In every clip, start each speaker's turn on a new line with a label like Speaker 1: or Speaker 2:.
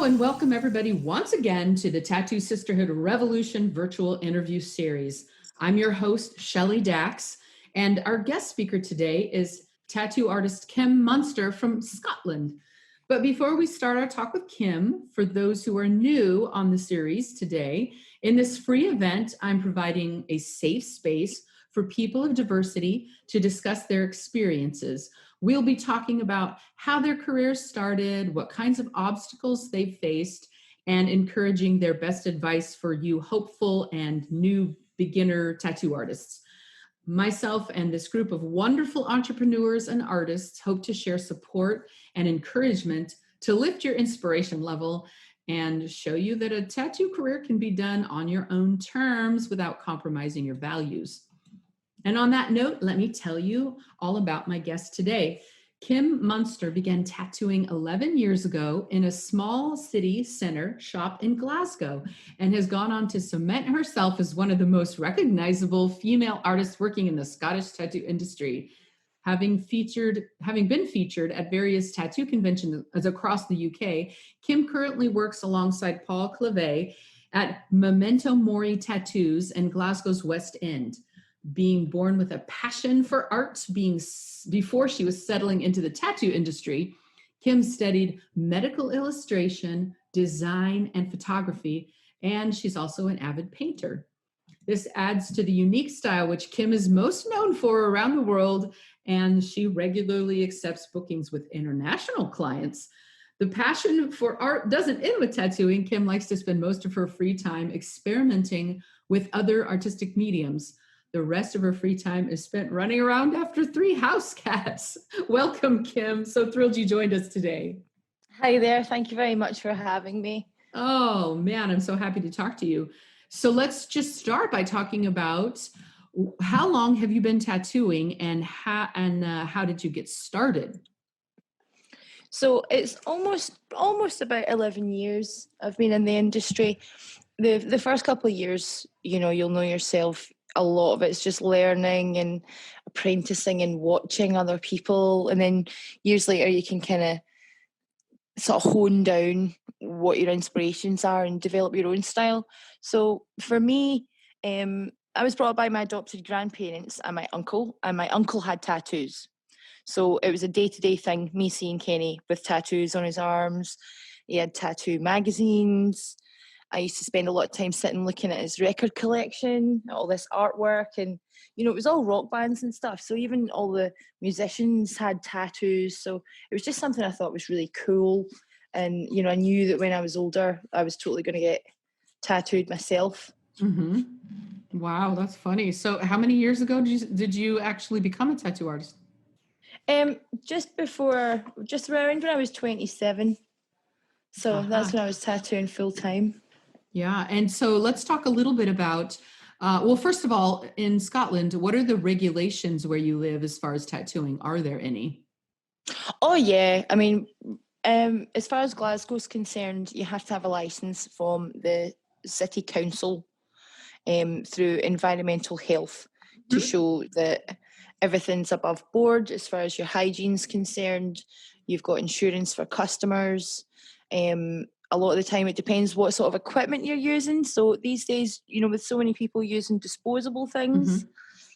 Speaker 1: Hello and welcome everybody once again to the Tattoo Sisterhood Revolution virtual interview series. I'm your host, Shelly Dax, and our guest speaker today is tattoo artist Kym Munster from Scotland. But before we start our talk with Kym, for those who are new on the series today, in this free event, I'm providing a safe space for people of diversity to discuss their experiences. We'll be talking about how their careers started, what kinds of obstacles they've faced, and encouraging their best advice for you hopeful and new beginner tattoo artists. Myself and this group of wonderful entrepreneurs and artists hope to share support and encouragement to lift your inspiration level and show you that a tattoo career can be done on your own terms without compromising your values. And on that note, let me tell you all about my guest today. Kym Munster began tattooing 11 years ago in a small city centre shop in Glasgow and has gone on to cement herself as one of the most recognizable female artists working in the Scottish tattoo industry. Having been featured at various tattoo conventions across the UK, Kym currently works alongside Paul Clave at Memento Mori Tattoos in Glasgow's West End. Being born with a passion for art, before she was settling into the tattoo industry, Kym studied medical illustration, design, and photography, and she's also an avid painter. This adds to the unique style which Kym is most known for around the world, and she regularly accepts bookings with international clients. The passion for art doesn't end with tattooing. Kym likes to spend most of her free time experimenting with other artistic mediums. The rest of her free time is spent running around after 3 house cats. Welcome, Kym. So thrilled you joined us today.
Speaker 2: Hi there. Thank you very much for having me.
Speaker 1: Oh, man, I'm so happy to talk to you. So let's just start by talking about how long have you been tattooing and how did you get started?
Speaker 2: So it's almost about 11 years I've been in the industry. The first couple of years, you'll know yourself. A lot of it's just learning and apprenticing and watching other people. And then years later, you can kind of sort of hone down what your inspirations are and develop your own style. So for me, I was brought up by my adopted grandparents and my uncle had tattoos. So it was a day-to-day thing, me seeing Kenny with tattoos on his arms. He had tattoo magazines. I used to spend a lot of time sitting looking at his record collection, all this artwork, and it was all rock bands and stuff. So even all the musicians had tattoos. So it was just something I thought was really cool. And I knew that when I was older, I was totally going to get tattooed myself.
Speaker 1: Mm-hmm. Wow, that's funny. So how many years ago did you actually become a tattoo artist?
Speaker 2: Just around when I was 27. So that's when I was tattooing full time.
Speaker 1: Yeah. And so let's talk a little bit about, well, first of all, in Scotland, what are the regulations where you live as far as tattooing? Are there any?
Speaker 2: Oh, yeah. I mean, as far as Glasgow's concerned, you have to have a license from the city council through environmental health to show that everything's above board as far as your hygiene's concerned. You've got insurance for customers. A lot of the time it depends what sort of equipment you're using. So these days, with so many people using disposable things,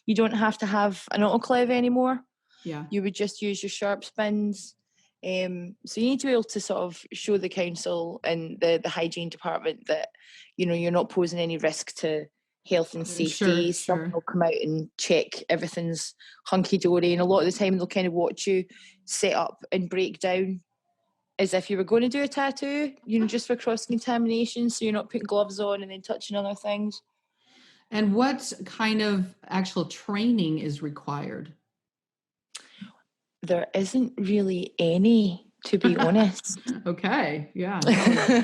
Speaker 2: you don't have to have an autoclave anymore.
Speaker 1: Yeah.
Speaker 2: You would just use your sharp spins. So you need to be able to sort of show the council and the hygiene department that, you're not posing any risk to health and safety. Someone will come out and check everything's hunky-dory. And a lot of the time they'll kind of watch you set up and break down as if you were going to do a tattoo, just for cross-contamination, so you're not putting gloves on and then touching other things.
Speaker 1: And what kind of actual training is required?
Speaker 2: There isn't really any, to be honest.
Speaker 1: Okay, yeah.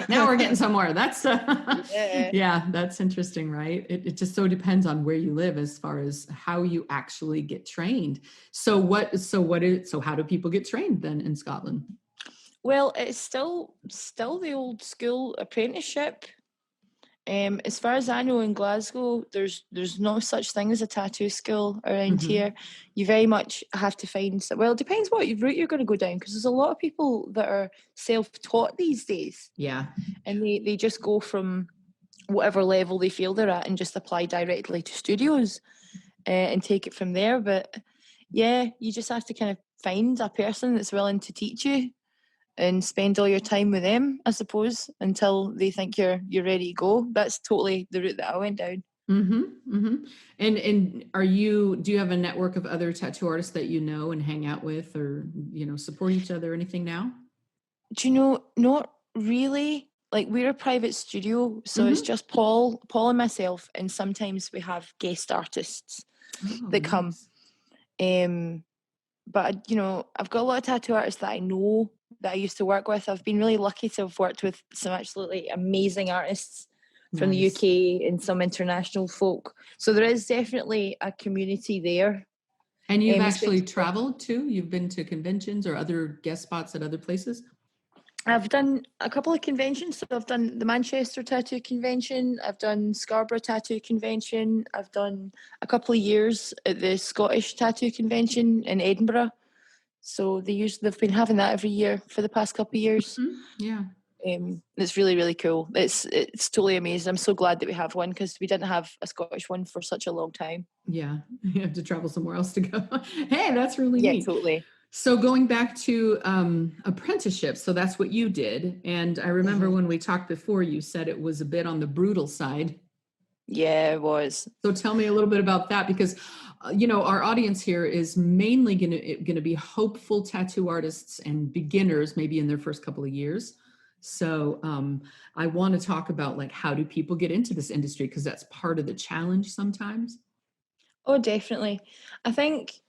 Speaker 1: Now we're getting somewhere. That's yeah, that's interesting, right? It just so depends on where you live as far as how you actually get trained. So how do people get trained then in Scotland?
Speaker 2: Well, it's still the old school apprenticeship. As far as I know, in Glasgow, there's no such thing as a tattoo school around
Speaker 1: Mm-hmm.
Speaker 2: here. You very much have to find, well, it depends what route you're going to go down, because there's a lot of people that are self-taught these days,
Speaker 1: Yeah.
Speaker 2: and they just go from whatever level they feel they're at and just apply directly to studios and take it from there. But yeah, you just have to kind of find a person that's willing to teach you and spend all your time with them, I suppose, until they think you're ready to go. That's totally the route that I went down.
Speaker 1: Mm-hmm. Mm-hmm. And do you have a network of other tattoo artists that you know and hang out with, or support each other or anything now?
Speaker 2: Do you know, not really. Like, we're a private studio, so it's
Speaker 1: Mm-hmm.
Speaker 2: just Paul and myself, and sometimes we have guest artists
Speaker 1: Oh,
Speaker 2: that come.
Speaker 1: nice.
Speaker 2: But I've got a lot of tattoo artists that I know that I used to work with. I've been really lucky to have worked with some absolutely amazing artists from the
Speaker 1: Nice.
Speaker 2: UK and some international folk. So there is definitely a community there.
Speaker 1: And you've actually
Speaker 2: Especially,
Speaker 1: traveled too? You've been to conventions or other guest spots at other places?
Speaker 2: I've done a couple of conventions. So I've done the Manchester Tattoo Convention. I've done Scarborough Tattoo Convention. I've done a couple of years at the Scottish Tattoo Convention in Edinburgh. So they've been having that every year for the past couple of years.
Speaker 1: Mhm. Yeah.
Speaker 2: It's really, really cool. It's totally amazing. I'm so glad that we have one, because we didn't have a Scottish one for such a long time.
Speaker 1: Yeah. You have to travel somewhere else to go. Hey, that's really
Speaker 2: Yeah,
Speaker 1: neat.
Speaker 2: totally.
Speaker 1: So going back to apprenticeship, so that's what you did. And I remember
Speaker 2: Mhm.
Speaker 1: when we talked before, you said it was a bit on the brutal side.
Speaker 2: Yeah, it was.
Speaker 1: So tell me a little bit about that, because our audience here is mainly going to be hopeful tattoo artists and beginners, maybe in their first couple of years. So I want to talk about, like, how do people get into this industry, because that's part of the challenge sometimes.
Speaker 2: Oh, definitely. I think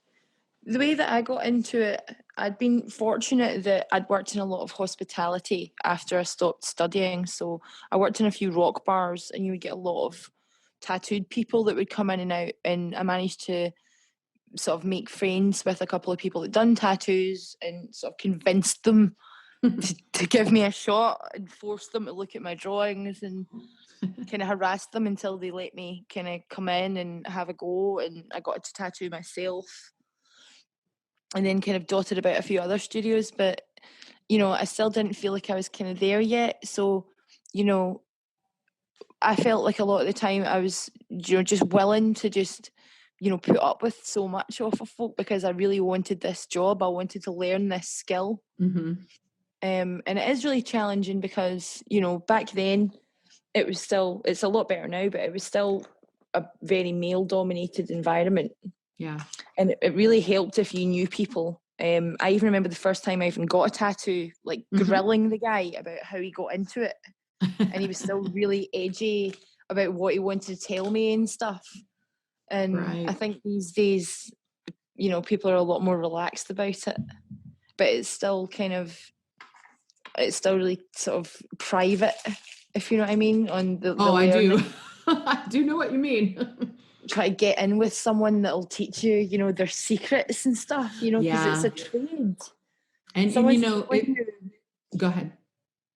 Speaker 2: the way that I got into it, I'd been fortunate that I'd worked in a lot of hospitality after I stopped studying. So I worked in a few rock bars, and you would get a lot of tattooed people that would come in and out. And I managed to sort of make friends with a couple of people that done tattoos, and sort of convinced them to give me a shot, and force them to look at my drawings, and kind of harassed them until they let me kind of come in and have a go. And I got to tattoo myself, and then kind of dotted about a few other studios. But I still didn't feel like I was kind of there yet. So you know I felt like a lot of the time I was just willing to just put up with so much off of folk, because I really wanted this job. I wanted to learn this skill.
Speaker 1: Mm-hmm.
Speaker 2: And it is really challenging, because back then it's a lot better now, but it was still a very male dominated environment.
Speaker 1: Yeah.
Speaker 2: And it really helped if you knew people. I even remember the first time I even got a tattoo, like
Speaker 1: Mm-hmm.
Speaker 2: grilling the guy about how he got into it, and he was still really edgy about what he wanted to tell me and stuff. And I
Speaker 1: Right.
Speaker 2: think these days, people are a lot more relaxed about it, but it's still really sort of private, if you know what I mean, on the
Speaker 1: Oh, I do.
Speaker 2: learning.
Speaker 1: I do know what you mean.
Speaker 2: Try to get in with someone that'll teach you, their secrets and stuff, because it's
Speaker 1: Yeah.
Speaker 2: a trade.
Speaker 1: And
Speaker 2: Someone's telling
Speaker 1: it,
Speaker 2: you,
Speaker 1: go ahead.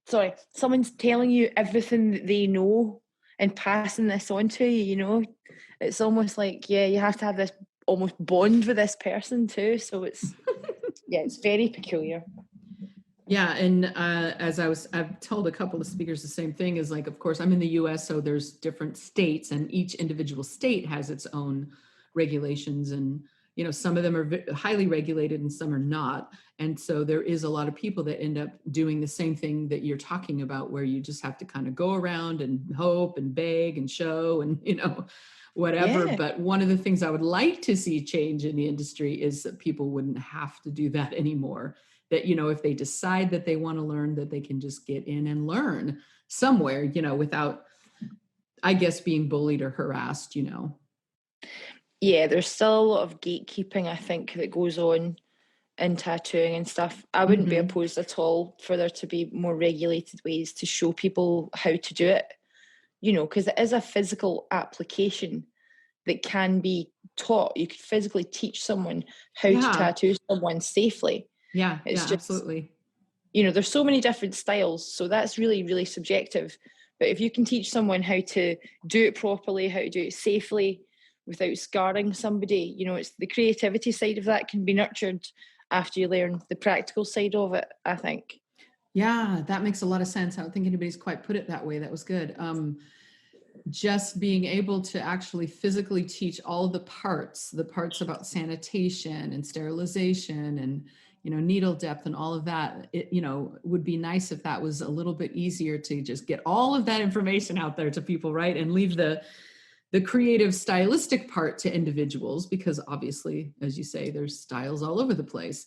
Speaker 2: sorry, someone's telling you everything that they know and passing this on to you, It's almost like, yeah, you have to have this almost bond with this person too. So it's very peculiar.
Speaker 1: Yeah, and I've told a couple of speakers the same thing. Is like, of course, I'm in the U.S., so there's different states, and each individual state has its own regulations, and some of them are highly regulated, and some are not. And so there is a lot of people that end up doing the same thing that you're talking about, where you just have to kind of go around and hope and beg and show and whatever.
Speaker 2: Yeah.
Speaker 1: But one of the things I would like to see change in the industry is that people wouldn't have to do that anymore. That if they decide that they want to learn, that they can just get in and learn somewhere, without, I guess, being bullied or harassed.
Speaker 2: Yeah, there's still a lot of gatekeeping, I think, that goes on in tattooing and stuff. I wouldn't be
Speaker 1: Mm-hmm.
Speaker 2: opposed at all for there to be more regulated ways to show people how to do it, because it is a physical application that can be taught. You could physically teach someone how to
Speaker 1: Yeah.
Speaker 2: tattoo someone safely.
Speaker 1: Yeah.
Speaker 2: It's
Speaker 1: Yeah.
Speaker 2: just,
Speaker 1: Absolutely.
Speaker 2: there's so many different styles. So that's really, really subjective. But if you can teach someone how to do it properly, how to do it safely without scarring somebody, you know, it's the creativity side of that can be nurtured after you learn the practical side of it, I think.
Speaker 1: Yeah, that makes a lot of sense. I don't think anybody's quite put it that way. That was good. Just being able to actually physically teach all the parts about sanitation and sterilization and, you know, needle depth and all of that, it, you know, would be nice if that was a little bit easier to just get all of that information out there to people, right? And leave the creative stylistic part to individuals, because obviously, as you say, there's styles all over the place.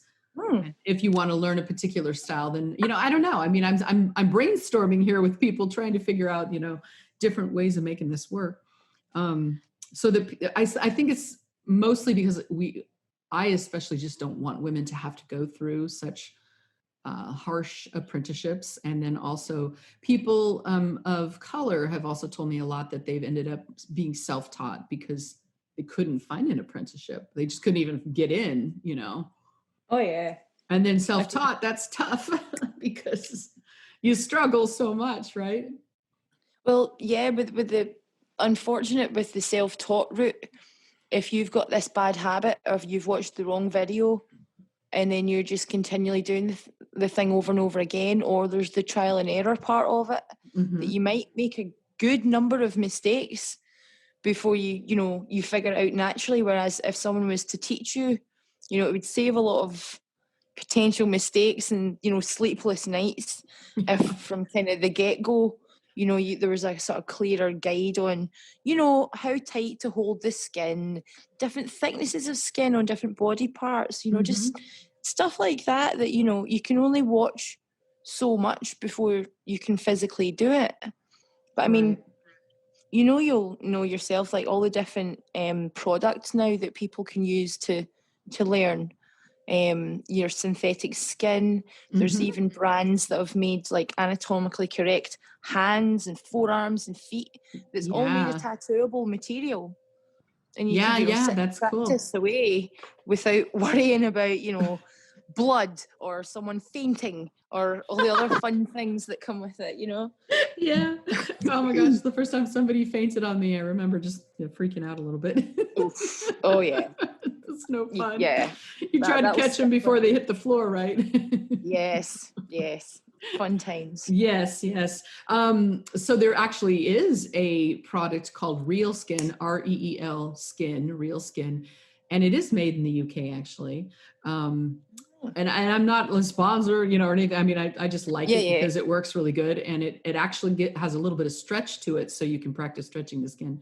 Speaker 1: If you want to learn a particular style, then, you know, I don't know. I mean, I'm brainstorming here with people trying to figure out, you know, different ways of making this work. So I think it's mostly because I especially just don't want women to have to go through such harsh apprenticeships. And then also people of color have also told me a lot that they've ended up being self-taught because they couldn't find an apprenticeship. They just couldn't even get in, you know.
Speaker 2: Oh, yeah.
Speaker 1: And then self-taught, that's tough because you struggle so much, right?
Speaker 2: Well, yeah, with the unfortunate with the self-taught route, if you've got this bad habit of you've watched the wrong video and then you're just continually doing the thing over and over again, or there's the trial and error part of it, that you might make a good number of mistakes before you figure it out naturally. Whereas if someone was to teach you, you know, it would save a lot of potential mistakes and, you know, sleepless nights if from kind of the get-go, you know, there was a sort of clearer guide on, you know, how tight to hold the skin, different thicknesses of skin on different body parts, you know, just stuff like that, you know, you can only watch so much before you can physically do it. But I mean, you know, you'll know yourself, like all the different products now that people can use to learn your synthetic skin. There's even brands that have made like anatomically correct hands and forearms and feet that's all made of tattooable material. And you can, you know, sit
Speaker 1: that's
Speaker 2: and practice
Speaker 1: cool.
Speaker 2: away without worrying about, you know, blood or someone fainting or all the other fun things that come with it, you know?
Speaker 1: Yeah. Oh my gosh. The first time somebody fainted on me, I remember just freaking out a little bit.
Speaker 2: Oof. Oh, yeah.
Speaker 1: It's no fun.
Speaker 2: Yeah.
Speaker 1: You try to catch them before they hit the floor, right?
Speaker 2: Yes. Fun times.
Speaker 1: Yes. So there actually is a product called Real Skin, REEL Skin, Real Skin, and it is made in the UK actually. And I'm not a sponsor, you know, or anything. I mean, I just like it because it works really good, and it actually has a little bit of stretch to it, so you can practice stretching the skin.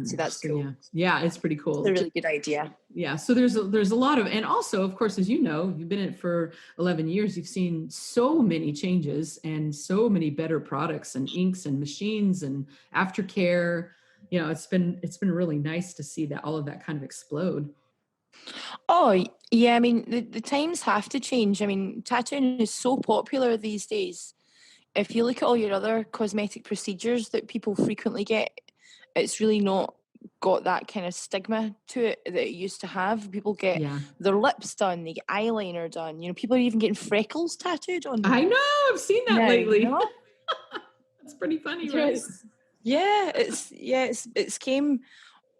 Speaker 2: See, that's cool.
Speaker 1: Yeah, it's pretty cool.
Speaker 2: It's a really good idea.
Speaker 1: Yeah, so there's a lot of, and also, of course, as you know, you've been in it for 11 years. You've seen so many changes and so many better products and inks and machines and aftercare. You know, it's been really nice to see that all of that kind of explode.
Speaker 2: Oh, yeah. I mean, the times have to change. I mean, tattooing is so popular these days. If you look at all your other cosmetic procedures that people frequently get, it's really not got that kind of stigma to it that it used to have. People get their lips done, they get eyeliner done. You know, people are even getting freckles tattooed on them.
Speaker 1: I know. I've seen that lately.
Speaker 2: You know?
Speaker 1: That's pretty funny, right?
Speaker 2: It's came,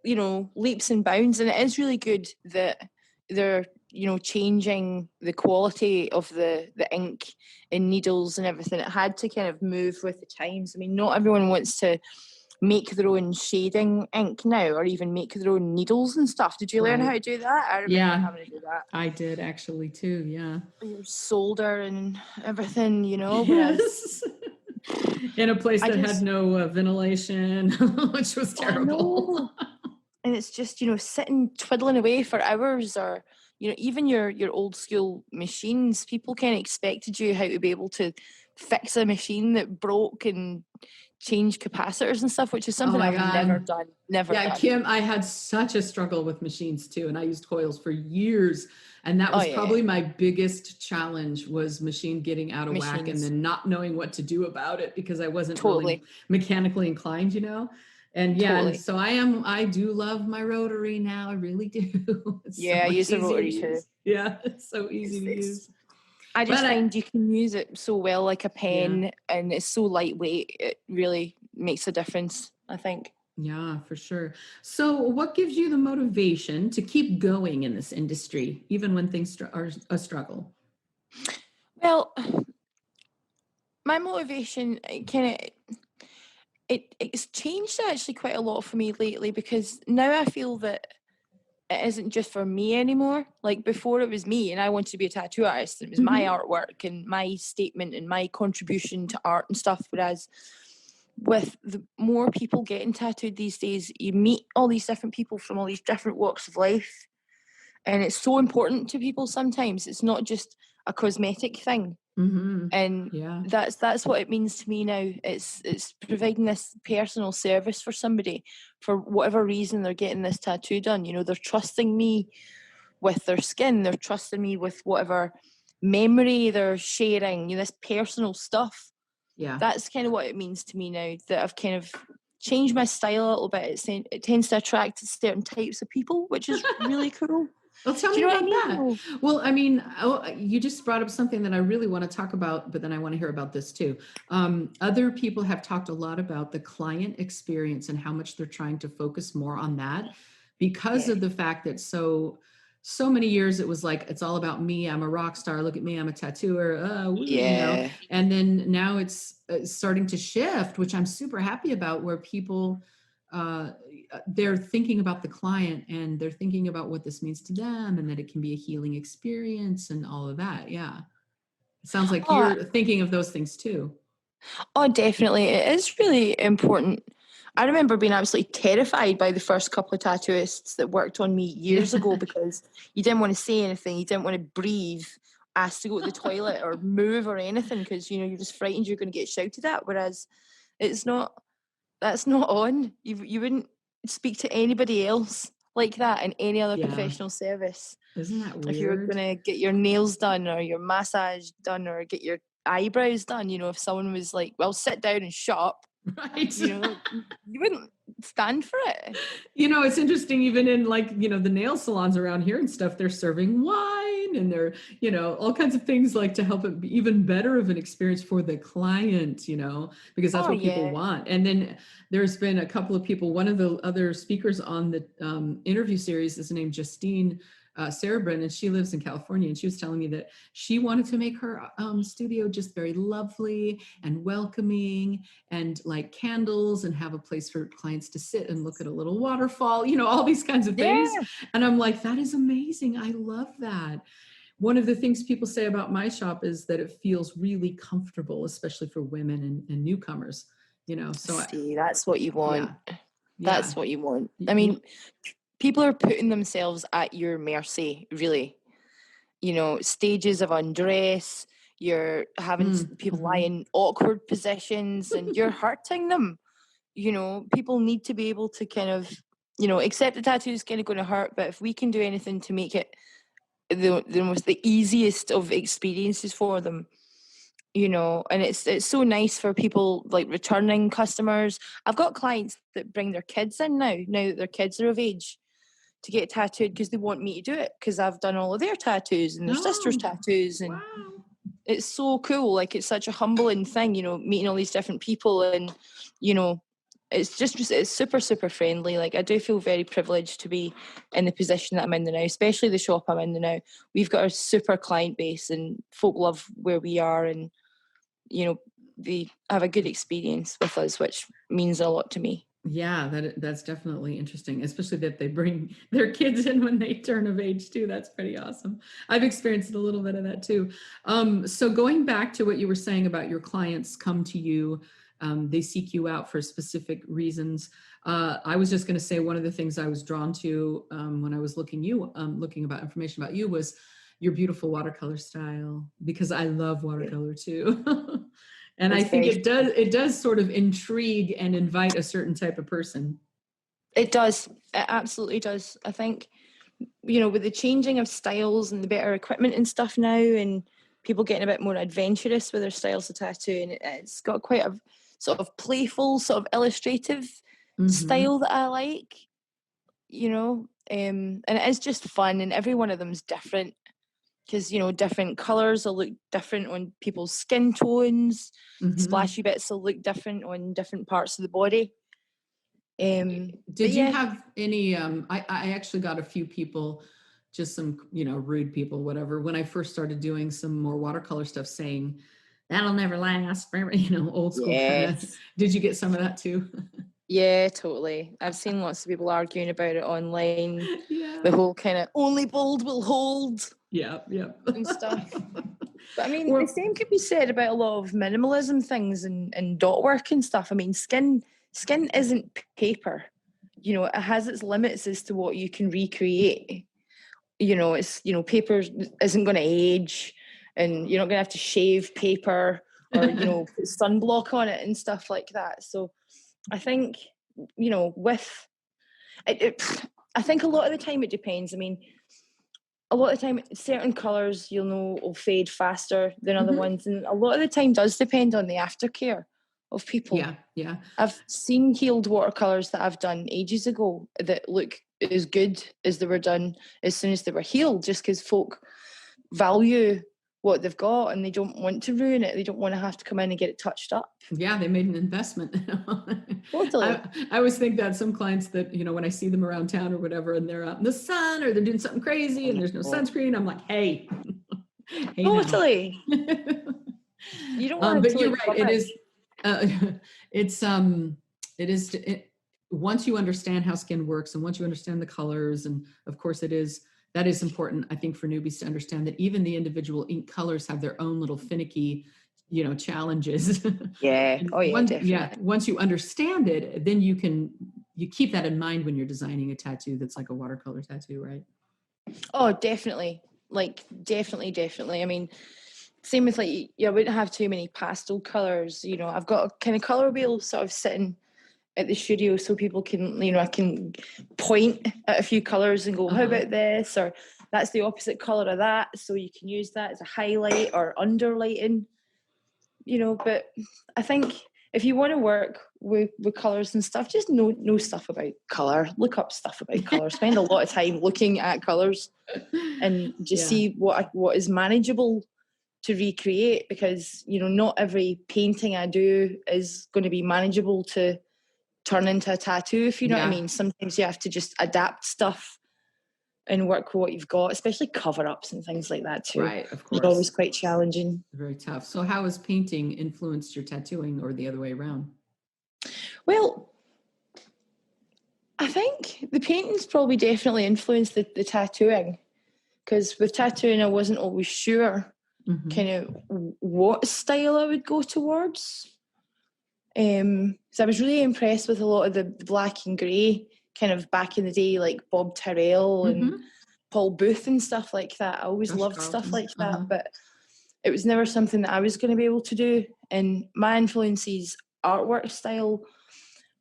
Speaker 2: you know, leaps and bounds, and it is really good that they're, you know, changing the quality of the ink and needles and everything. It had to kind of move with the times. I mean, not everyone wants to make their own shading ink now, or even make their own needles and stuff. Did you learn how to do that? I remember having to do that.
Speaker 1: I did actually too. Yeah.
Speaker 2: Your solder and everything, you know.
Speaker 1: Yes. In a place that had no ventilation, which was terrible.
Speaker 2: And it's just, you know, sitting twiddling away for hours, or, you know, even your old school machines, people kind of expected you how to be able to fix a machine that broke and change capacitors and stuff, which is something I've never done.
Speaker 1: Yeah, Kym, I had such a struggle with machines too, and I used coils for years, and that was probably my biggest challenge, was machine getting out of whack and then not knowing what to do about it because I wasn't really mechanically inclined, you know. And and so I do love my rotary now. I really do.
Speaker 2: I use the rotary too.
Speaker 1: Yeah, it's so easy to use.
Speaker 2: I just
Speaker 1: But
Speaker 2: find you can use it so well, like a pen, and it's so lightweight. It really makes a difference, I think.
Speaker 1: yeah, for sure. So, what gives you the motivation to keep going in this industry, even when things are a struggle?
Speaker 2: Well, my motivation kind of it's changed actually quite a lot for me lately, because now I feel that it isn't just for me anymore. Like before, it was me, and I wanted to be a tattoo artist, and it was my
Speaker 1: Hmm.
Speaker 2: artwork and my statement and my contribution to art and stuff. Whereas with the more people getting tattooed these days, you meet all these different people from all these different walks of life, and it's so important to people. Sometimes it's not just a cosmetic thing,
Speaker 1: Hmm.
Speaker 2: and
Speaker 1: Yeah.
Speaker 2: that's what it means to me now. It's providing this personal service for somebody for whatever reason they're getting this tattoo done. You know, they're trusting me with their skin, they're trusting me with whatever memory they're sharing, you know, this personal stuff.
Speaker 1: Yeah.
Speaker 2: That's kind of what it means to me now, that I've kind of changed my style a little bit. It tends to attract certain types of people, which is really cool.
Speaker 1: Well, tell
Speaker 2: Do
Speaker 1: me
Speaker 2: you know what I
Speaker 1: about
Speaker 2: mean?
Speaker 1: that. Well, I mean, you just brought up something that I really want to talk about, but then I want to hear about this too. Other people have talked a lot about the client experience and how much they're trying to focus more on that because
Speaker 2: Yeah.
Speaker 1: of the fact that so many years it was like it's all about me. I'm a rock star. Look at me. I'm a tattooer. Woo.
Speaker 2: Yeah.
Speaker 1: And then now it's starting to shift, which I'm super happy about, where people uh, they're thinking about the client and they're thinking about what this means to them and that it can be a healing experience and all of that. Yeah. It sounds like
Speaker 2: Oh,
Speaker 1: you're thinking of those things too.
Speaker 2: oh, definitely. It is really important. I remember being absolutely terrified by the first couple of tattooists that worked on me
Speaker 1: Yeah.
Speaker 2: years ago, because you didn't want to say anything, you didn't want to breathe, ask to go to the toilet or move or anything, because you know you're just frightened you're going to get shouted at. Whereas it's not. That's not on. You wouldn't speak to anybody else like that in any other
Speaker 1: Yeah.
Speaker 2: professional service.
Speaker 1: Isn't that
Speaker 2: If you were
Speaker 1: weird?
Speaker 2: going to get your nails done or your massage done or get your eyebrows done, you know, if someone was like, well, sit down and shut up,
Speaker 1: Right.
Speaker 2: you know, you wouldn't stand for it.
Speaker 1: It's interesting, even in like, the nail salons around here and stuff, they're serving wine and they're, all kinds of things like to help it be even better of an experience for the client, because that's
Speaker 2: Oh,
Speaker 1: what people
Speaker 2: yeah.
Speaker 1: want. And then there's been a couple of people, one of the other speakers on the interview series is named Justine Sarabrin, and she lives in California. And she was telling me that she wanted to make her studio just very lovely and welcoming and like candles and have a place for clients to sit and look at a little waterfall, all these kinds of things.
Speaker 2: Yeah.
Speaker 1: And I'm like, that is amazing. I love that. One of the things people say about my shop is that it feels really comfortable, especially for women and newcomers, so
Speaker 2: See, that's what you want.
Speaker 1: yeah, yeah.
Speaker 2: That's what you want. I
Speaker 1: You,
Speaker 2: mean, people are putting themselves at your mercy, really. You know, stages of undress, you're having people lie
Speaker 1: mhm.
Speaker 2: in awkward positions and you're hurting them. You know, people need to be able to kind of, you know, accept the tattoo is kind of going to hurt, but if we can do anything to make it the easiest of experiences for them, you know, and it's so nice for people like returning customers. I've got clients that bring their kids in now that their kids are of age to get tattooed because they want me to do it because I've done all of their tattoos and their sister's
Speaker 1: Oh,
Speaker 2: tattoos, and
Speaker 1: wow.
Speaker 2: it's so cool. Like it's such a humbling thing, you know, meeting all these different people, and you know, it's super friendly. Like I do feel very privileged to be in the position that I'm in now, especially the shop I'm in now. We've got a super client base and folk love where we are, and you know, they have a good experience with us, which means a lot to me.
Speaker 1: Yeah, that's definitely interesting, especially that they bring their kids in when they turn of age too. That's pretty awesome. I've experienced a little bit of that too. So going back to what you were saying about your clients come to you, they seek you out for specific reasons. I was just going to say one of the things I was drawn to when I was looking about information about you was your beautiful watercolor style, because I love watercolor too. And I
Speaker 2: It's
Speaker 1: think
Speaker 2: very
Speaker 1: it does sort of intrigue and invite a certain type of person.
Speaker 2: It does. It absolutely does. I think, you know, with the changing of styles and the better equipment and stuff now, and people getting a bit more adventurous with their styles of tattooing, it's got quite a sort of playful, sort of illustrative
Speaker 1: Hmm.
Speaker 2: style that I like, you know, and it is just fun, and every one of them's different. because, different colours will look different on people's skin tones. Splashy bits will look different on different parts of the body.
Speaker 1: Did you have any, I actually got a few people, just some, rude people, whatever, when I first started doing some more watercolor stuff saying, that'll never last, old school kind of. Did you get some of that too?
Speaker 2: Yeah, totally. I've seen lots of people arguing about it online.
Speaker 1: Yeah.
Speaker 2: The whole kind of only bold will hold.
Speaker 1: Yeah.
Speaker 2: And stuff. But I mean, the same could be said about a lot of minimalism things and dot work and stuff. I mean, skin isn't paper. It has its limits as to what you can recreate. It's, paper isn't going to age, and you're not going to have to shave paper or, put sunblock on it and stuff like that. So I think, with it, I think a lot of the time it depends. I mean, a lot of the time, certain colours will fade faster than other ones, and a lot of the time does depend on the aftercare of people.
Speaker 1: Yeah.
Speaker 2: I've seen healed watercolours that I've done ages ago that look as good as they were done as soon as they were healed, just because folk value what they've got and they don't want to ruin it. They don't want to have to come in and get it touched up.
Speaker 1: Yeah, they made an investment.
Speaker 2: Totally.
Speaker 1: I always think that some clients that, when I see them around town or whatever, and they're out in the sun or they're doing something crazy and there's no sunscreen, I'm like, hey.
Speaker 2: Totally. You don't want
Speaker 1: but you're right. Once you understand how skin works and once you understand the colors, and of course that is important, I think, for newbies to understand that even the individual ink colors have their own little finicky, challenges.
Speaker 2: Yeah. Definitely.
Speaker 1: Yeah. Once you understand it, then you keep that in mind when you're designing a tattoo that's like a watercolor tattoo, right?
Speaker 2: Oh, definitely. Definitely. I mean, same with I wouldn't have too many pastel colors. I've got a kind of color wheel sort of sitting at the studio so people can, I can point at a few colors and go, how about this? Or that's the opposite color of that. So you can use that as a highlight or underlighting, but I think if you want to work with colors and stuff, just know stuff about color, look up stuff about color, spend a lot of time looking at colors and just see what is manageable to recreate, because, not every painting I do is going to be manageable to turn into a tattoo, if you know what I mean. Sometimes you have to just adapt stuff and work with what you've got, especially cover-ups and things like that too.
Speaker 1: Right, of course.
Speaker 2: It's always quite challenging.
Speaker 1: Very tough. So how has painting influenced your tattooing, or the other way around?
Speaker 2: Well, I think the painting's probably definitely influenced the tattooing, because with tattooing I wasn't always sure kind of what style I would go towards. So I was really impressed with a lot of the black and grey kind of back in the day, like Bob Tyrrell and Paul Booth and stuff like that. I always loved stuff like that, but it was never something that I was going to be able to do. And my influences, artwork style,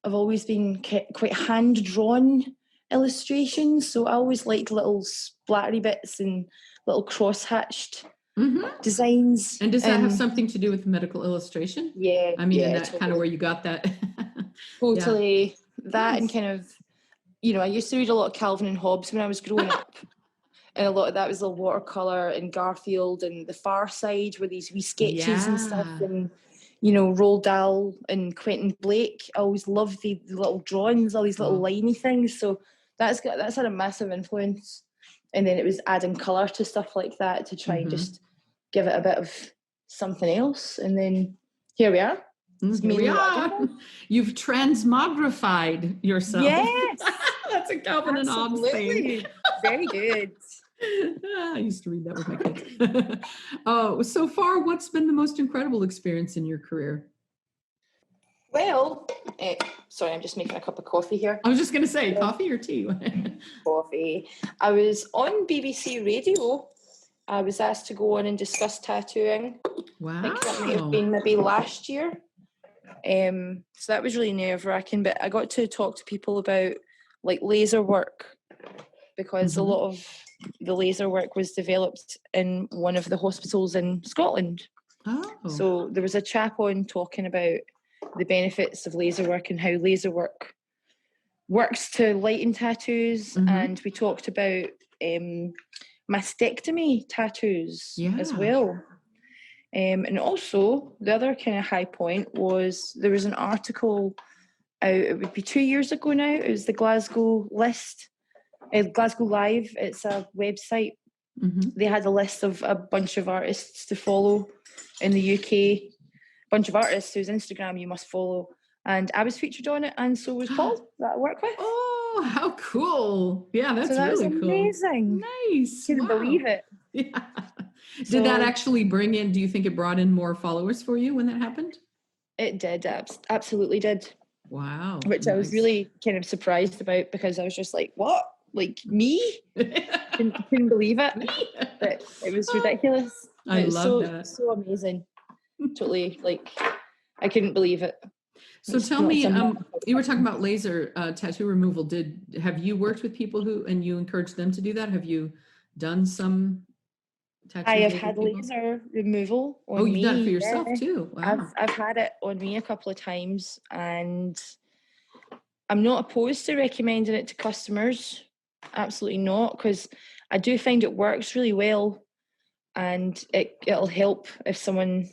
Speaker 2: have always been quite hand-drawn illustrations. So I always liked little splattery bits and little cross-hatched designs.
Speaker 1: And does that have something to do with medical illustration?
Speaker 2: Yeah.
Speaker 1: I mean, that's totally. Kind of where you got that.
Speaker 2: Totally. Yeah. That nice. And kind of, I used to read a lot of Calvin and Hobbes when I was growing up. And a lot of that was the Watercolor and Garfield and The Far Side with these wee sketches and stuff. And, Roald Dahl and Quentin Blake. I always loved the little drawings, all these little liney things. So that's had a massive influence. And then it was adding colour to stuff like that to try and just give it a bit of something else. And then here we are.
Speaker 1: You've transmogrified yourself.
Speaker 2: Yes.
Speaker 1: That's a Calvin and Hobbes thing.
Speaker 2: Very good.
Speaker 1: I used to read that with my kids. So far, what's been the most incredible experience in your career?
Speaker 2: Well, sorry, I'm just making a cup of coffee here.
Speaker 1: I was just going to say, coffee or tea?
Speaker 2: Coffee. I was on BBC Radio. I was asked to go on and discuss tattooing.
Speaker 1: Wow.
Speaker 2: I think that may have been maybe last year. So that was really nerve-wracking, but I got to talk to people about like laser work, because a lot of the laser work was developed in one of the hospitals in Scotland. So there was a chap on talking about the benefits of laser work and how laser work works to lighten tattoos. And we talked about mastectomy tattoos as
Speaker 1: Yeah.
Speaker 2: well. And also, the other kind of high point was there was an article out, it would be 2 years ago now, it was the Glasgow list, Glasgow Live, it's a website. They had a list of a bunch of artists to follow in the UK, a bunch of artists whose Instagram you must follow. And I was featured on it, and so was Paul that I work with.
Speaker 1: Oh, how cool. Yeah, that's
Speaker 2: So that was
Speaker 1: really cool.
Speaker 2: amazing.
Speaker 1: Nice.
Speaker 2: Couldn't believe it.
Speaker 1: Yeah.
Speaker 2: So
Speaker 1: Did that actually bring in, do you think it brought in more followers for you when that happened?
Speaker 2: it did, absolutely did.
Speaker 1: Wow.
Speaker 2: Which I was really kind of surprised about, because I was just like, what? Like me? couldn't believe it. But it was ridiculous.
Speaker 1: I love that.
Speaker 2: So amazing. Totally, like, I couldn't believe it.
Speaker 1: So tell me, you were talking about laser tattoo removal. Have you worked with people and you encouraged them to do that? Have you done some tattoos?
Speaker 2: I have had laser removal on me.
Speaker 1: You've done it for yourself too? Wow.
Speaker 2: I've had it on me a couple of times, and I'm not opposed to recommending it to customers. Absolutely not, because I do find it works really well, and it'll help if someone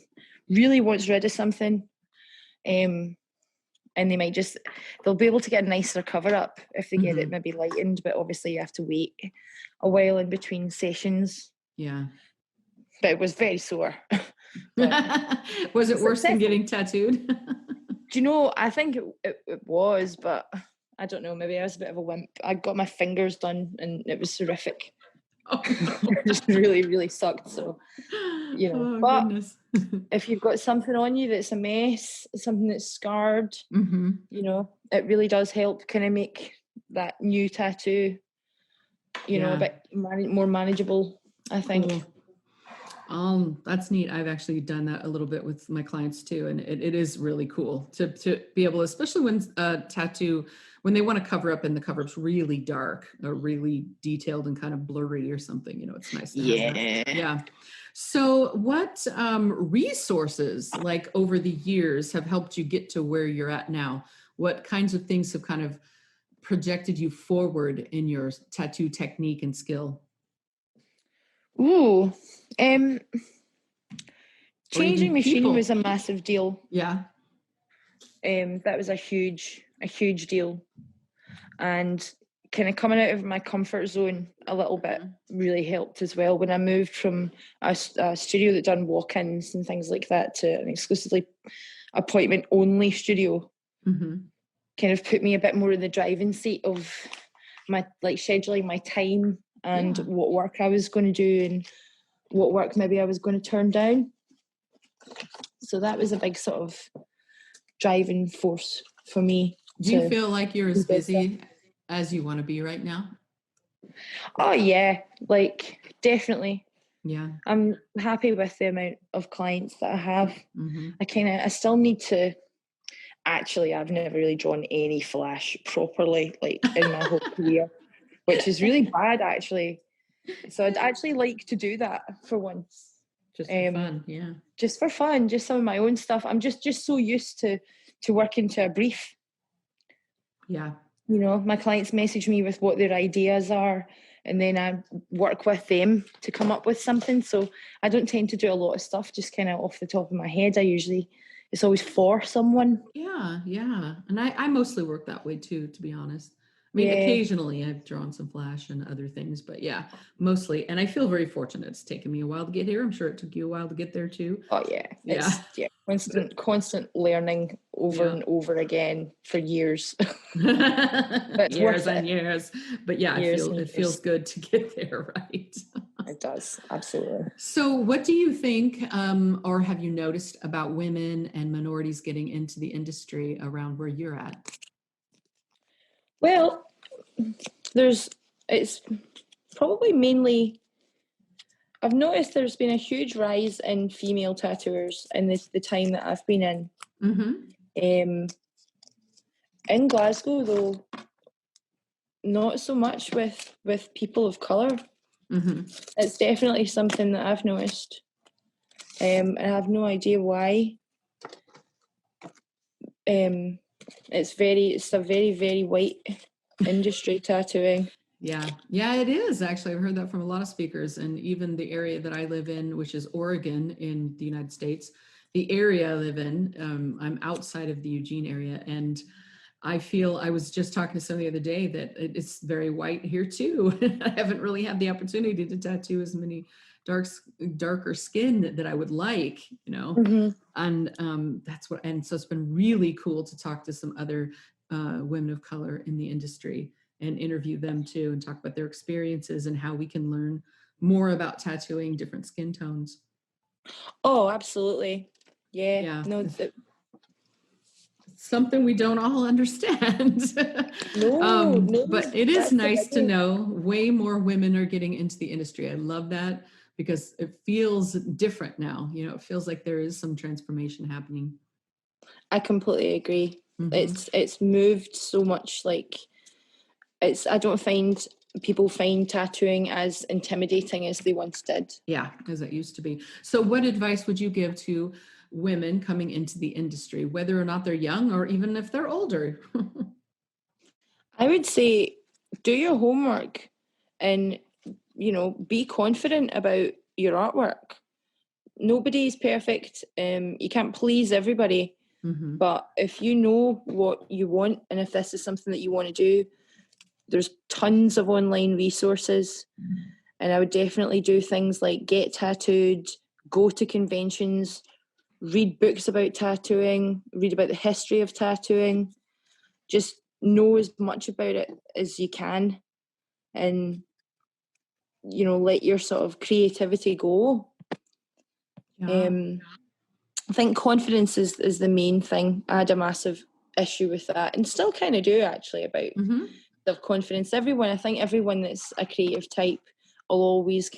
Speaker 2: really wants rid of something. And they'll be able to get a nicer cover up if they get it maybe lightened, but obviously you have to wait a while in between sessions.
Speaker 1: Yeah.
Speaker 2: But it was very sore.
Speaker 1: Was it worse than getting tattooed?
Speaker 2: Do you know, I think it was, but I don't know, maybe I was a bit of a wimp. I got my fingers done and it was horrific. Oh, no. It just really, really sucked. So, but goodness. If you've got something on you that's a mess, something that's scarred, it really does help kind of make that new tattoo, a bit more manageable, I think.
Speaker 1: That's neat. I've actually done that a little bit with my clients too. And it is really cool to be able, especially when when they want to cover up and the cover up's really dark or really detailed and kind of blurry or something, it's nice to have that. Yeah. So what resources, like over the years, have helped you get to where you're at now? What kinds of things have kind of projected you forward in your tattoo technique and skill?
Speaker 2: Ooh, changing machine was a massive deal.
Speaker 1: Yeah.
Speaker 2: That was a huge deal, and kind of coming out of my comfort zone a little bit really helped as well. When I moved from a studio that done walk-ins and things like that to an exclusively appointment only studio, kind of put me a bit more in the driving seat of my scheduling my time and what work I was going to do and what work maybe I was going to turn down. So that was a big sort of driving force for me.
Speaker 1: Do you feel like you're as busy as you want to be right now?
Speaker 2: Oh yeah, definitely.
Speaker 1: Yeah.
Speaker 2: I'm happy with the amount of clients that I have. I still need to, actually, I've never really drawn any flash properly in my whole career, which is really bad actually. So I'd actually like to do that for once.
Speaker 1: Just for fun, yeah.
Speaker 2: Just for fun, just some of my own stuff. I'm just so used to working to a brief.
Speaker 1: Yeah.
Speaker 2: My clients message me with what their ideas are, and then I work with them to come up with something. So I don't tend to do a lot of stuff just kind of off the top of my head. It's always for someone.
Speaker 1: Yeah. And I mostly work that way too, to be honest. I mean, occasionally I've drawn some flash and other things, but yeah, mostly. And I feel very fortunate. It's taken me a while to get here. I'm sure it took you a while to get there too.
Speaker 2: Oh yeah. Constant learning over and over again for years.
Speaker 1: Years and years. But yeah, it feels good to get there, right?
Speaker 2: It does, absolutely.
Speaker 1: So what do you think, or have you noticed about women and minorities getting into the industry around where you're at?
Speaker 2: Well, it's probably mainly, I've noticed there's been a huge rise in female tattooers in the time that I've been in. In Glasgow, though, not so much with people of colour. It's definitely something that I've noticed. And I have no idea why. It's a very, very white industry, tattooing.
Speaker 1: Yeah, it is actually. I've heard that from a lot of speakers, and even the area that I live in, which is Oregon in the United States. The area I live in, I'm outside of the Eugene area, and I was just talking to somebody the other day that it's very white here too. I haven't really had the opportunity to tattoo as many darker skin that I would like,
Speaker 2: Mm-hmm.
Speaker 1: and and so it's been really cool to talk to some other women of color in the industry and interview them too and talk about their experiences and how we can learn more about tattooing different skin tones.
Speaker 2: Oh, absolutely. Yeah.
Speaker 1: Yeah.
Speaker 2: No,
Speaker 1: Something we don't all understand.
Speaker 2: no,
Speaker 1: But it is
Speaker 2: that's the
Speaker 1: nice to
Speaker 2: biggie.
Speaker 1: know way more women are getting into the industry. I love that because it feels different now. It feels like there is some transformation happening.
Speaker 2: I completely agree.
Speaker 1: Hmm.
Speaker 2: It's moved so much. Like I don't find people find tattooing as intimidating as they once did.
Speaker 1: Yeah, as it used to be. So what advice would you give to women coming into the industry, whether or not they're young or even if they're older?
Speaker 2: I would say do your homework and be confident about your artwork. Nobody's perfect. You can't please everybody.
Speaker 1: Hmm.
Speaker 2: But if you know what you want and if this is something that you want to do, there's tons of online resources. And I would definitely do things like get tattooed, go to conventions, read books about tattooing, read about the history of tattooing. Just know as much about it as you can and, let your sort of creativity go.
Speaker 1: Yeah.
Speaker 2: I think confidence is the main thing. I had a massive issue with that and still kind of do actually about
Speaker 1: Hmm.
Speaker 2: self-confidence. I think everyone that's a creative type will always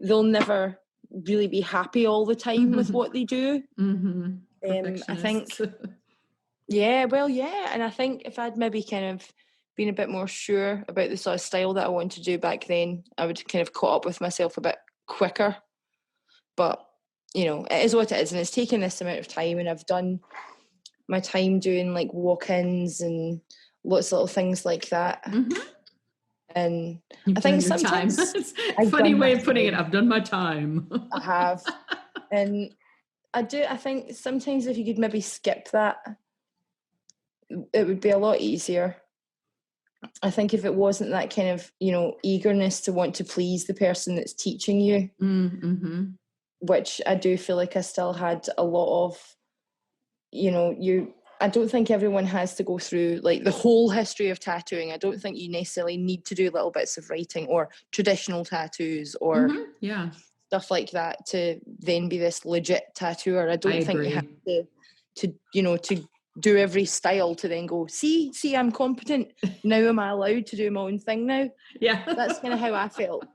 Speaker 2: they'll never really be happy all the time with
Speaker 1: Hmm.
Speaker 2: what they do.
Speaker 1: Hmm.
Speaker 2: I think,
Speaker 1: Perfectionists.
Speaker 2: yeah, well, yeah. And I think if I'd maybe kind of been a bit more sure about the sort of style that I wanted to do back then, I would kind of caught up with myself a bit quicker. But, it is what it is. And it's taken this amount of time. And I've done my time doing like walk-ins and lots of little things like that.
Speaker 1: Hmm.
Speaker 2: And I
Speaker 1: You've done
Speaker 2: think
Speaker 1: your time.
Speaker 2: sometimes
Speaker 1: It's a
Speaker 2: I've
Speaker 1: funny
Speaker 2: done my
Speaker 1: way of putting it.
Speaker 2: time.
Speaker 1: I've done my time.
Speaker 2: I have. And I think sometimes if you could maybe skip that, it would be a lot easier. I think if it wasn't that kind of, eagerness to want to please the person that's teaching you,
Speaker 1: Mm-hmm.
Speaker 2: which I do feel like I still had a lot of, I don't think everyone has to go through like the whole history of tattooing. I don't think you necessarily need to do little bits of writing or traditional tattoos or
Speaker 1: Mm-hmm. Yeah,
Speaker 2: stuff like that to then be this legit tattooer. I
Speaker 1: I
Speaker 2: don't think you have
Speaker 1: agree.
Speaker 2: to do every style to then go, see, I'm competent. Now am I allowed to do my own thing now?
Speaker 1: Yeah.
Speaker 2: That's kind of how I felt.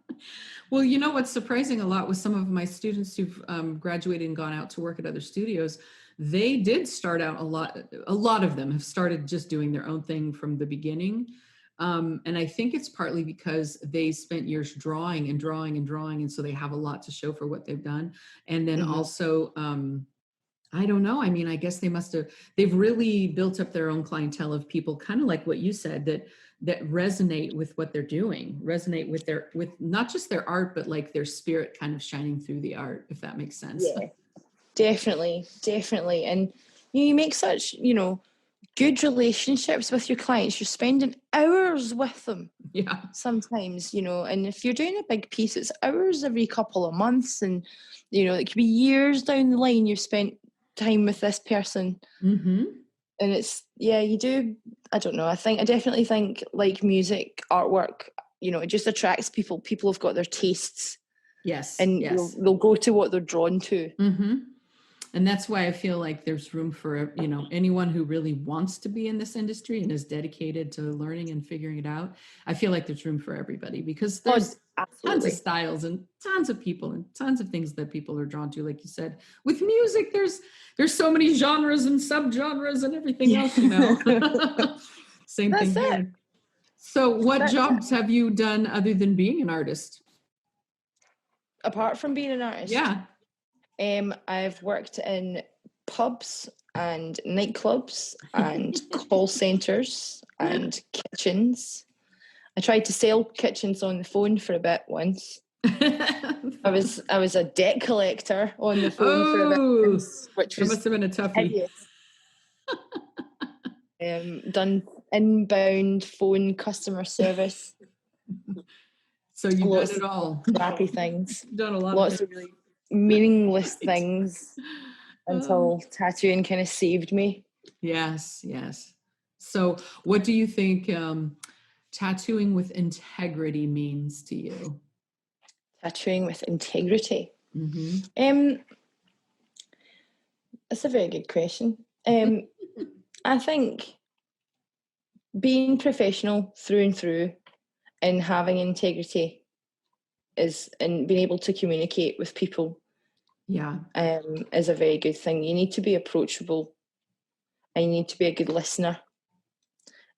Speaker 1: Well, what's surprising a lot with some of my students who've graduated and gone out to work at other studios, they did start out a lot of them have started just doing their own thing from the beginning. And I think it's partly because they spent years drawing and drawing and drawing. And so they have a lot to show for what they've done. And then
Speaker 2: Mm-hmm.
Speaker 1: also, I don't know. I mean, I guess they've really built up their own clientele of people, kind of like what you said, that resonate with what they're doing, resonate with not just their art, but like their spirit kind of shining through the art, if that makes sense.
Speaker 2: Yeah, definitely. And you make such, good relationships with your clients. You're spending hours with them
Speaker 1: Yeah.
Speaker 2: sometimes, and if you're doing a big piece, it's hours every couple of months. And, it could be years down the line you've spent time with this person.
Speaker 1: Mm-hmm.
Speaker 2: And you do. I don't know. I definitely think like music, artwork, it just attracts people. People have got their tastes
Speaker 1: Yes.
Speaker 2: and
Speaker 1: Yes.
Speaker 2: they'll go to what they're drawn to.
Speaker 1: Mm-hmm. And that's why I feel like there's room for, anyone who really wants to be in this industry and is dedicated to learning and figuring it out. I feel like there's room for everybody because
Speaker 2: Oh,
Speaker 1: there's tons of
Speaker 2: absolutely.
Speaker 1: styles and tons of people and tons of things that people are drawn to. Like you said, with music, there's so many genres and subgenres and everything else, Same
Speaker 2: That's
Speaker 1: thing
Speaker 2: it.
Speaker 1: here. So what
Speaker 2: That's
Speaker 1: jobs have you done other than being an artist?
Speaker 2: apart from being an artist.
Speaker 1: Yeah.
Speaker 2: I've worked in pubs and nightclubs and call centers and kitchens. I tried to sell kitchens on the phone for a bit once. I was a debt collector on the phone for a bit once, which
Speaker 1: that
Speaker 2: was
Speaker 1: must have been a toughie.
Speaker 2: hideous. Done inbound phone customer service.
Speaker 1: So you've
Speaker 2: Lots
Speaker 1: done it all.
Speaker 2: Crappy things.
Speaker 1: You've done a lot
Speaker 2: Lots of really meaningless things until tattooing kind of saved me.
Speaker 1: Yes, yes. So what do you think tattooing with integrity means to you?
Speaker 2: Tattooing with integrity.
Speaker 1: Mm-hmm.
Speaker 2: That's a very good question. I think being professional through and through and having integrity and being able to communicate with people is a very good thing. You need to be approachable and you need to be a good listener.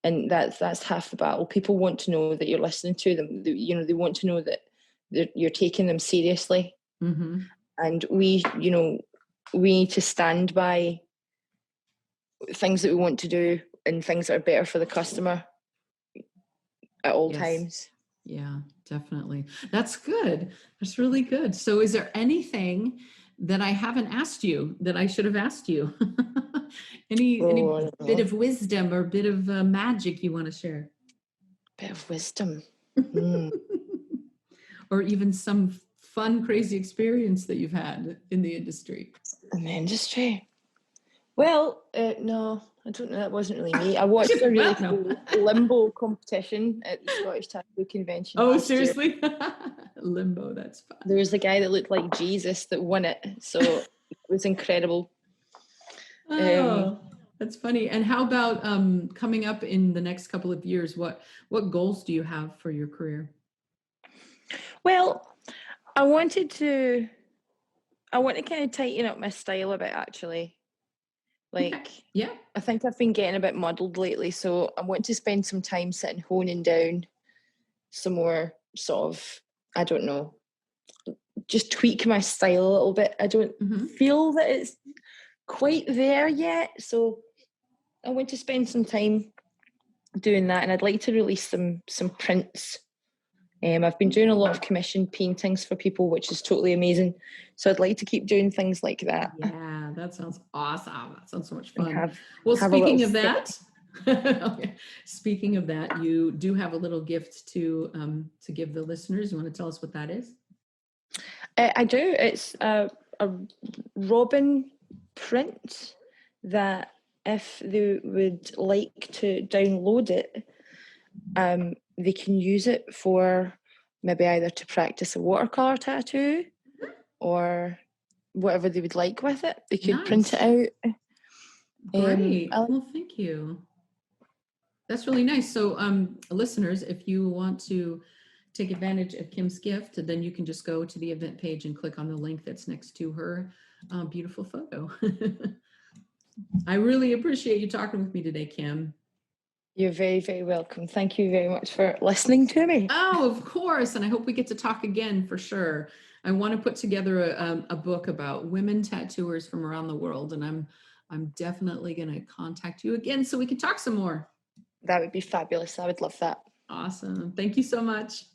Speaker 2: And that's half the battle. People want to know that you're listening to them. They want to know that you're taking them seriously.
Speaker 1: Mm-hmm.
Speaker 2: And we need to stand by things that we want to do and things that are better for the customer at all times.
Speaker 1: Yeah, definitely. That's good. That's really good. So is there anything that I haven't asked you that I should have asked you? any bit of wisdom or bit of magic you want to share?
Speaker 2: Bit of wisdom.
Speaker 1: Or even some fun, crazy experience that you've had in the industry?
Speaker 2: In the industry? Well, no, I don't know. That wasn't really me. I watched a really cool limbo competition at the Scottish Tattoo Convention.
Speaker 1: Oh, seriously? Limbo, that's fun.
Speaker 2: There was a guy that looked like Jesus that won it. So it was incredible.
Speaker 1: Oh, that's funny. And how about coming up in the next couple of years? What goals do you have for your career?
Speaker 2: Well, I want to kind of tighten up my style a bit, actually. Like,
Speaker 1: yeah,
Speaker 2: I think I've been getting a bit muddled lately, so I want to spend some time sitting honing down some more sort of, I don't know, just tweak my style a little bit. I don't feel that it's quite there yet, so I want to spend some time doing that, and I'd like to release some prints. I've been doing a lot of commissioned paintings for people, which is totally amazing. So I'd like to keep doing things like that.
Speaker 1: Yeah, that sounds awesome. That sounds so much fun.
Speaker 2: Speaking
Speaker 1: of that, speaking of that, you do have a little gift to give the listeners. You want to tell us what that is?
Speaker 2: I do. It's a robin print that if they would like to download it, they can use it for maybe either to practice a watercolor tattoo or whatever they would like with it. They could print it out.
Speaker 1: Great. Well, thank you. That's really nice. So listeners, if you want to take advantage of Kym's gift, then you can just go to the event page and click on the link that's next to her beautiful photo. I really appreciate you talking with me today, Kym.
Speaker 2: You're very, very welcome. Thank you very much for listening to me.
Speaker 1: Oh, of course. And I hope we get to talk again for sure. I want to put together a book about women tattooers from around the world. And I'm definitely going to contact you again so we can talk some more.
Speaker 2: That would be fabulous. I would love that.
Speaker 1: Awesome. Thank you so much.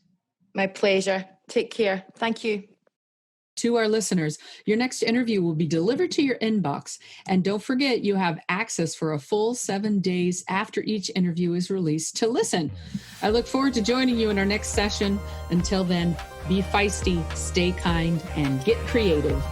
Speaker 2: My pleasure. Take care. Thank you.
Speaker 1: To our listeners, your next interview will be delivered to your inbox. And don't forget, you have access for a full 7 days after each interview is released to listen. I look forward to joining you in our next session. Until then, be feisty, stay kind, and get creative.